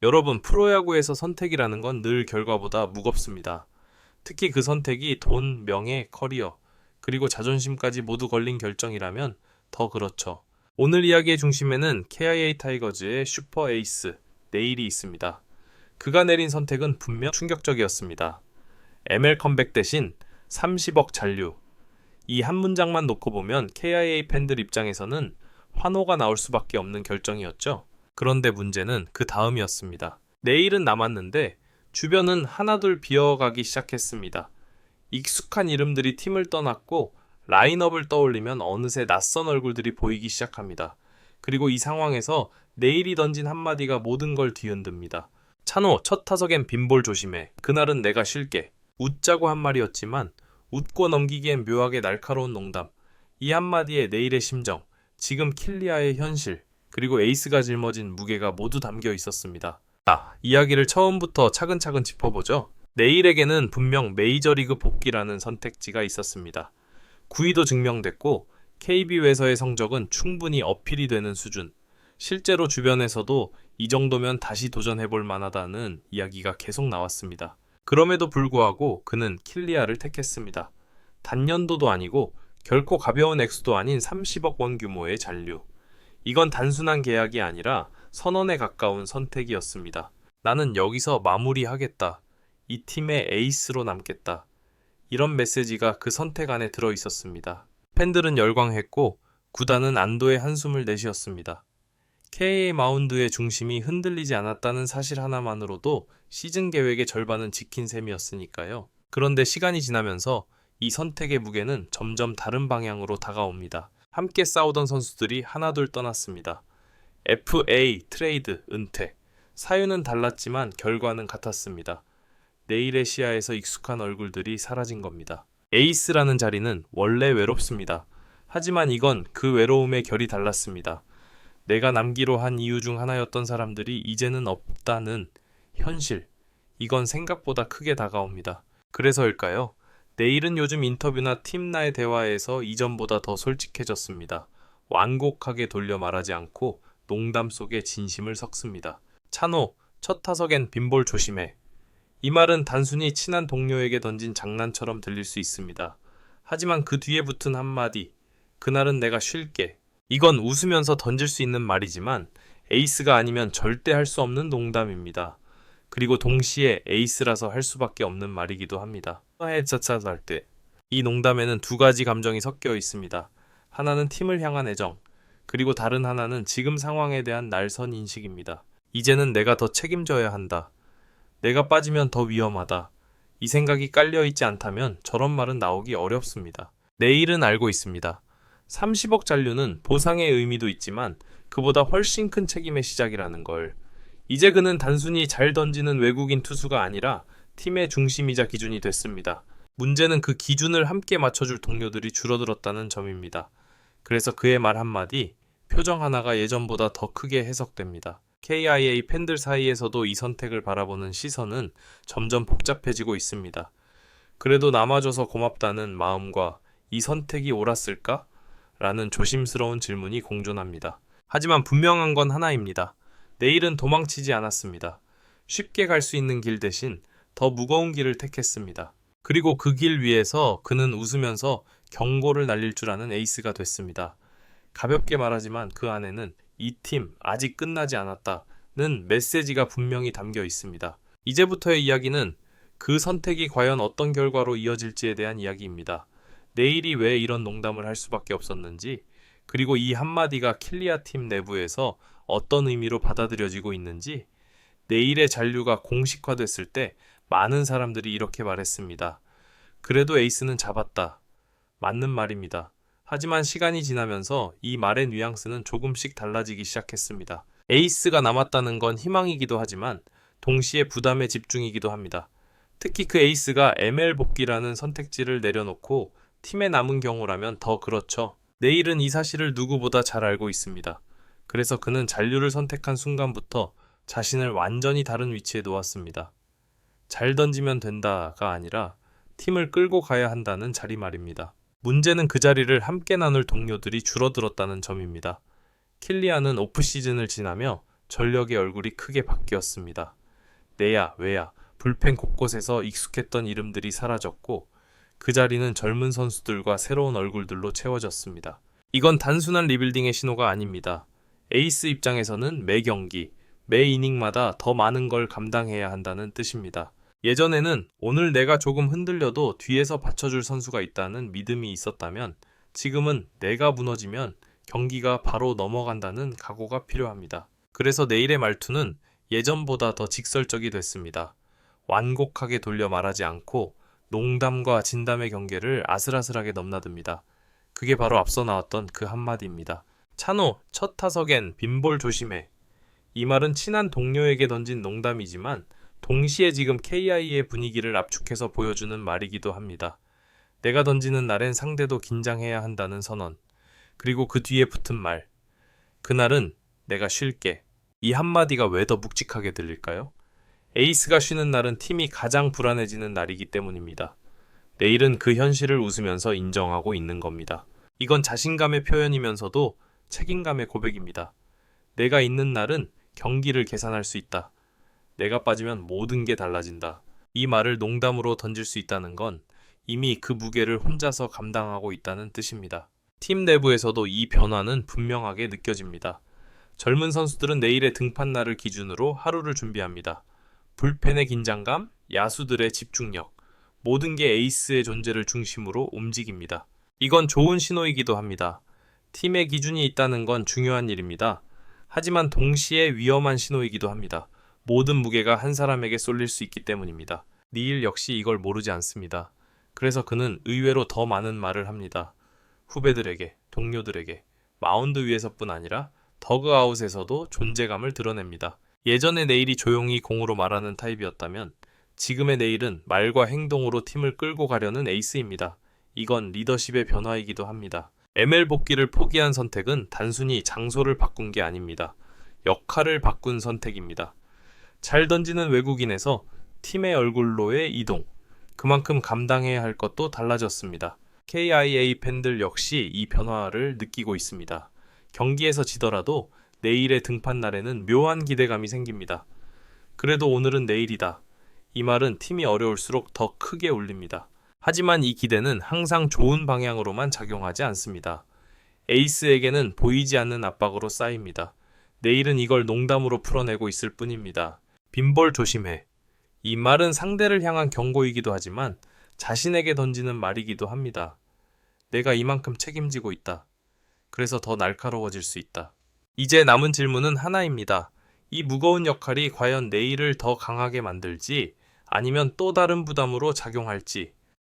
여러분, 프로야구에서 선택이라는 건 늘 결과보다 무겁습니다. 특히 그 선택이 돈, 명예, 커리어, 그리고 자존심까지 모두 걸린 결정이라면 더 그렇죠. 오늘 이야기의 중심에는 KIA 타이거즈의 슈퍼 에이스, 네일이 있습니다. 그가 내린 선택은 분명 충격적이었습니다. ML 컴백 대신 30억 잔류. 이 한 문장만 놓고 보면 KIA 팬들 입장에서는 환호가 나올 수밖에 없는 결정이었죠. 그런데 문제는 그 다음이었습니다. 내일은 남았는데 주변은 하나둘 비어가기 시작했습니다. 익숙한 이름들이 팀을 떠났고 라인업을 떠올리면 어느새 낯선 얼굴들이 보이기 시작합니다. 그리고 이 상황에서 내일이 던진 한마디가 모든 걸 뒤흔듭니다. 찬호, 첫 타석엔 빈볼 조심해. 그날은 내가 쉴게. 웃자고 한 말이었지만 웃고 넘기기엔 묘하게 날카로운 농담. 이 한마디에 내일의 심정, 지금 킬리아의 현실, 그리고 에이스가 짊어진 무게가 모두 담겨 있었습니다. 자, 이야기를 처음부터 차근차근 짚어보죠. 내일에게는 분명 메이저리그 복귀라는 선택지가 있었습니다. 구위도 증명됐고 KBO에서의 성적은 충분히 어필이 되는 수준. 실제로 주변에서도 이 정도면 다시 도전해볼 만하다는 이야기가 계속 나왔습니다. 그럼에도 불구하고 그는 킬리아를 택했습니다. 단년도도 아니고 결코 가벼운 액수도 아닌 30억 원 규모의 잔류. 이건 단순한 계약이 아니라 선언에 가까운 선택이었습니다. 나는 여기서 마무리하겠다. 이 팀의 에이스로 남겠다. 이런 메시지가 그 선택 안에 들어 있었습니다. 팬들은 열광했고 구단은 안도의 한숨을 내쉬었습니다. KA 마운드의 중심이 흔들리지 않았다는 사실 하나만으로도 시즌 계획의 절반은 지킨 셈이었으니까요. 그런데 시간이 지나면서 이 선택의 무게는 점점 다른 방향으로 다가옵니다. 함께 싸우던 선수들이 하나둘 떠났습니다. FA, 트레이드, 은퇴. 사유는 달랐지만 결과는 같았습니다. 내일의 시야에서 익숙한 얼굴들이 사라진 겁니다. 에이스라는 자리는 원래 외롭습니다. 하지만 이건 그 외로움의 결이 달랐습니다. 내가 남기로 한 이유 중 하나였던 사람들이 이제는 없다는 현실. 이건 생각보다 크게 다가옵니다. 그래서일까요? 내일은 요즘 인터뷰나 팀 내 대화에서 이전보다 더 솔직해졌습니다. 완곡하게 돌려 말하지 않고 농담 속에 진심을 섞습니다. 찬호, 첫 타석엔 빈볼 조심해. 이 말은 단순히 친한 동료에게 던진 장난처럼 들릴 수 있습니다. 하지만 그 뒤에 붙은 한마디, 그날은 내가 쉴게. 이건 웃으면서 던질 수 있는 말이지만 에이스가 아니면 절대 할 수 없는 농담입니다. 그리고 동시에 에이스라서 할 수밖에 없는 말이기도 합니다. 하나의 자차할 때 이 농담에는 두 가지 감정이 섞여 있습니다. 하나는 팀을 향한 애정, 그리고 다른 하나는 지금 상황에 대한 날선 인식입니다. 이제는 내가 더 책임져야 한다. 내가 빠지면 더 위험하다. 이 생각이 깔려있지 않다면 저런 말은 나오기 어렵습니다. 내일은 알고 있습니다. 30억 잔류는 보상의 의미도 있지만 그보다 훨씬 큰 책임의 시작이라는 걸. 이제 그는 단순히 잘 던지는 외국인 투수가 아니라 팀의 중심이자 기준이 됐습니다. 문제는 그 기준을 함께 맞춰줄 동료들이 줄어들었다는 점입니다. 그래서 그의 말 한마디, 표정 하나가 예전보다 더 크게 해석됩니다. KIA 팬들 사이에서도 이 선택을 바라보는 시선은 점점 복잡해지고 있습니다. 그래도 남아줘서 고맙다는 마음과 이 선택이 옳았을까? 라는 조심스러운 질문이 공존합니다. 하지만 분명한 건 하나입니다. 내일은 도망치지 않았습니다. 쉽게 갈 수 있는 길 대신 더 무거운 길을 택했습니다. 그리고 그 길 위에서 그는 웃으면서 경고를 날릴 줄 아는 에이스가 됐습니다. 가볍게 말하지만 그 안에는 이 팀 아직 끝나지 않았다는 메시지가 분명히 담겨 있습니다. 이제부터의 이야기는 그 선택이 과연 어떤 결과로 이어질지에 대한 이야기입니다. 내일이 왜 이런 농담을 할 수밖에 없었는지, 그리고 이 한마디가 킬리아 팀 내부에서 어떤 의미로 받아들여지고 있는지, 내일의 잔류가 공식화됐을 때 많은 사람들이 이렇게 말했습니다. 그래도 에이스는 잡았다. 맞는 말입니다. 하지만 시간이 지나면서 이 말의 뉘앙스는 조금씩 달라지기 시작했습니다. 에이스가 남았다는 건 희망이기도 하지만 동시에 부담에 집중이기도 합니다. 특히 그 에이스가 ML 복귀라는 선택지를 내려놓고 팀에 남은 경우라면 더 그렇죠. 내일은 이 사실을 누구보다 잘 알고 있습니다. 그래서 그는 잔류를 선택한 순간부터 자신을 완전히 다른 위치에 놓았습니다. 잘 던지면 된다가 아니라 팀을 끌고 가야 한다는 자리 말입니다. 문제는 그 자리를 함께 나눌 동료들이 줄어들었다는 점입니다. 킬리아는 오프시즌을 지나며 전력의 얼굴이 크게 바뀌었습니다. 내야, 외야, 불펜 곳곳에서 익숙했던 이름들이 사라졌고 그 자리는 젊은 선수들과 새로운 얼굴들로 채워졌습니다. 이건 단순한 리빌딩의 신호가 아닙니다. 에이스 입장에서는 매 경기, 매 이닝마다 더 많은 걸 감당해야 한다는 뜻입니다. 예전에는 오늘 내가 조금 흔들려도 뒤에서 받쳐줄 선수가 있다는 믿음이 있었다면 지금은 내가 무너지면 경기가 바로 넘어간다는 각오가 필요합니다. 그래서 내일의 말투는 예전보다 더 직설적이 됐습니다. 완곡하게 돌려 말하지 않고 농담과 진담의 경계를 아슬아슬하게 넘나듭니다. 그게 바로 앞서 나왔던 그 한마디입니다. 찬호, 첫 타석엔 빈볼 조심해. 이 말은 친한 동료에게 던진 농담이지만 동시에 지금 KI의 분위기를 압축해서 보여주는 말이기도 합니다. 내가 던지는 날엔 상대도 긴장해야 한다는 선언. 그리고 그 뒤에 붙은 말. 그날은 내가 쉴게. 이 한마디가 왜 더 묵직하게 들릴까요? 에이스가 쉬는 날은 팀이 가장 불안해지는 날이기 때문입니다. 내일은 그 현실을 웃으면서 인정하고 있는 겁니다. 이건 자신감의 표현이면서도 책임감의 고백입니다. 내가 있는 날은 경기를 계산할 수 있다. 내가 빠지면 모든 게 달라진다. 이 말을 농담으로 던질 수 있다는 건 이미 그 무게를 혼자서 감당하고 있다는 뜻입니다. 팀 내부에서도 이 변화는 분명하게 느껴집니다. 젊은 선수들은 내일의 등판 날을 기준으로 하루를 준비합니다. 불펜의 긴장감, 야수들의 집중력, 모든 게 에이스의 존재를 중심으로 움직입니다. 이건 좋은 신호이기도 합니다. 팀의 기준이 있다는 건 중요한 일입니다. 하지만 동시에 위험한 신호이기도 합니다. 모든 무게가 한 사람에게 쏠릴 수 있기 때문입니다. 니일 역시 이걸 모르지 않습니다. 그래서 그는 의외로 더 많은 말을 합니다. 후배들에게, 동료들에게, 마운드 위에서뿐 아니라 더그아웃에서도 존재감을 드러냅니다. 예전의 내일이 조용히 공으로 말하는 타입이었다면 지금의 내일은 말과 행동으로 팀을 끌고 가려는 에이스입니다. 이건 리더십의 변화이기도 합니다. ML 복귀를 포기한 선택은 단순히 장소를 바꾼 게 아닙니다. 역할을 바꾼 선택입니다. 잘 던지는 외국인에서 팀의 얼굴로의 이동, 그만큼 감당해야 할 것도 달라졌습니다. KIA 팬들 역시 이 변화를 느끼고 있습니다. 경기에서 지더라도 내일의 등판 날에는 묘한 기대감이 생깁니다. 그래도 오늘은 내일이다. 이 말은 팀이 어려울수록 더 크게 울립니다. 하지만 이 기대는 항상 좋은 방향으로만 작용하지 않습니다. 에이스에게는 보이지 않는 압박으로 쌓입니다. 내일은 이걸 농담으로 풀어내고 있을 뿐입니다. 빈볼 조심해. 이 말은 상대를 향한 경고이기도 하지만 자신에게 던지는 말이기도 합니다. 내가 이만큼 책임지고 있다. 그래서 더 날카로워질 수 있다. 이제 남은 질문은 하나입니다. 이 무거운 역할이 과연 내일을 더 강하게 만들지 아니면 또 다른 부담으로 작용할지